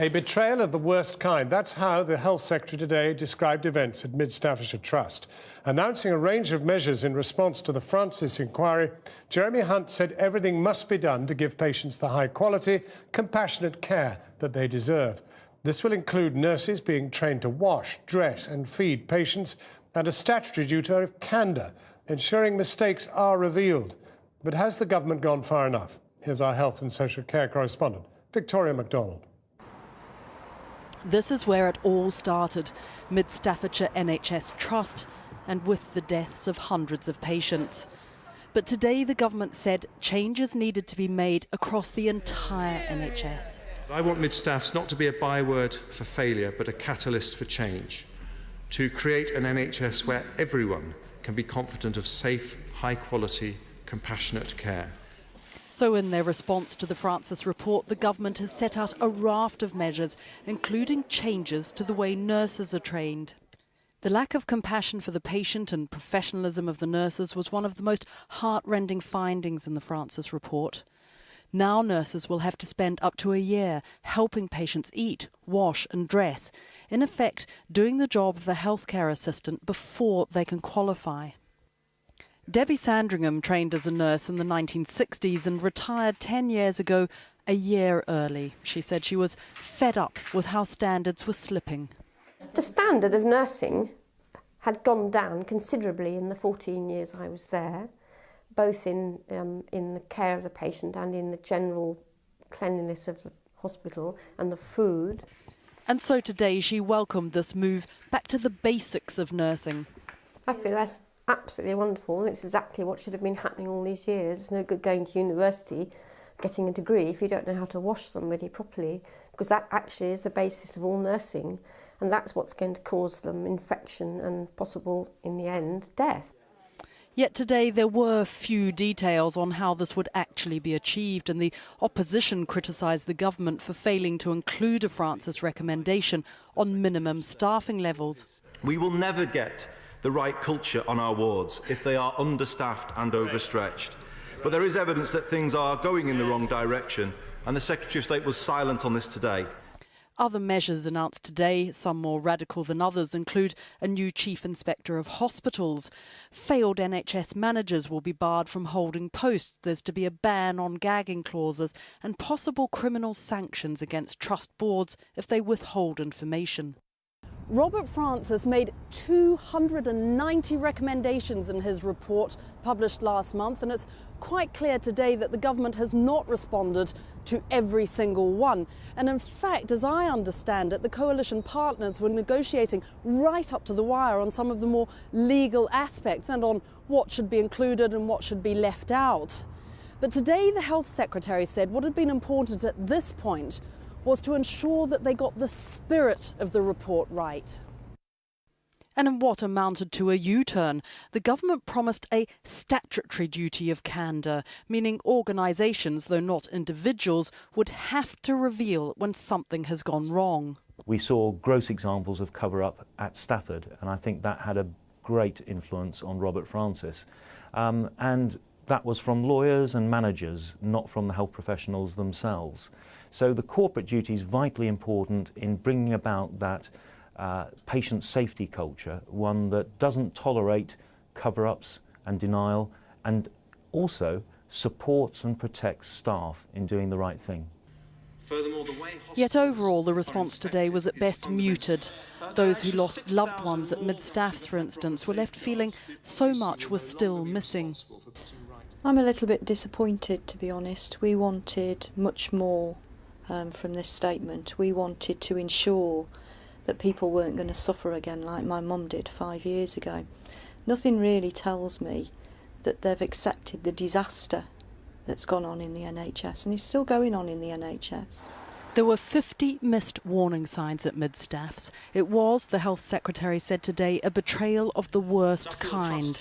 A betrayal of the worst kind. That's how the Health Secretary today described events at Mid Staffordshire Trust. Announcing a range of measures in response to the Francis inquiry, Jeremy Hunt said everything must be done to give patients the high-quality, compassionate care that they deserve. This will include nurses being trained to wash, dress and feed patients, and a statutory duty of candour, ensuring mistakes are revealed. But has the government gone far enough? Here's our health and social care correspondent, Victoria MacDonald. This is where it all started, Mid Staffordshire NHS Trust, and with the deaths of hundreds of patients. But today the government said changes needed to be made across the entire NHS. I want Mid-Staffs not to be a byword for failure, but a catalyst for change. To create an NHS where everyone can be confident of safe, high-quality, compassionate care. So in their response to the Francis report, the government has set out a raft of measures, including changes to the way nurses are trained. The lack of compassion for the patient and professionalism of the nurses was one of the most heart-rending findings in the Francis report. Now nurses will have to spend up to a year helping patients eat, wash and dress, in effect doing the job of the healthcare assistant before they can qualify. Debbie Sandringham trained as a nurse in the 1960s and retired 10 years ago, a year early. She said she was fed up with how standards were slipping. The standard of nursing had gone down considerably in the 14 years I was there, both in the care of the patient and in the general cleanliness of the hospital and the food. And so today she welcomed this move back to the basics of nursing. I feel that's absolutely wonderful. It's exactly what should have been happening all these years. It's no good going to university, getting a degree if you don't know how to wash somebody properly, because that actually is the basis of all nursing, and that's what's going to cause them infection and possible, in the end, death. Yet today there were few details on how this would actually be achieved, and the opposition criticised the government for failing to include a Francis recommendation on minimum staffing levels. We will never get the right culture on our wards if they are understaffed and overstretched. But there is evidence that things are going in the wrong direction, and the Secretary of State was silent on this today. Other measures announced today, some more radical than others, include a new Chief Inspector of Hospitals. Failed NHS managers will be barred from holding posts. There's to be a ban on gagging clauses and possible criminal sanctions against trust boards if they withhold information. Robert Francis made 290 recommendations in his report published last month, and it's quite clear today that the government has not responded to every single one. And in fact, as I understand it, the coalition partners were negotiating right up to the wire on some of the more legal aspects and on what should be included and what should be left out. But today the Health Secretary said what had been important at this point was to ensure that they got the spirit of the report right. And in what amounted to a U-turn, the government promised a statutory duty of candour, meaning organisations, though not individuals, would have to reveal when something has gone wrong. We saw gross examples of cover-up at Stafford, and I think that had a great influence on Robert Francis. And that was from lawyers and managers, not from the health professionals themselves. So the corporate duty is vitally important in bringing about that patient safety culture, one that doesn't tolerate cover-ups and denial, and also supports and protects staff in doing the right thing. Yet overall the response today was at best muted. Those who lost loved ones at Mid-Staffs, for instance, were left feeling so much was still missing. I'm a little bit disappointed, to be honest. We wanted much more from this statement. We wanted to ensure that people weren't going to suffer again like my mum did 5 years ago. Nothing really tells me that they've accepted the disaster that's gone on in the NHS, and is still going on in the NHS. There were 50 missed warning signs at Mid-Staffs. It was, the Health Secretary said today, a betrayal of the worst kind.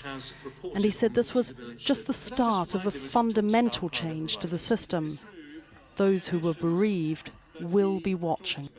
And he said this was just the start of a fundamental change to the system. Those who were bereaved will be watching.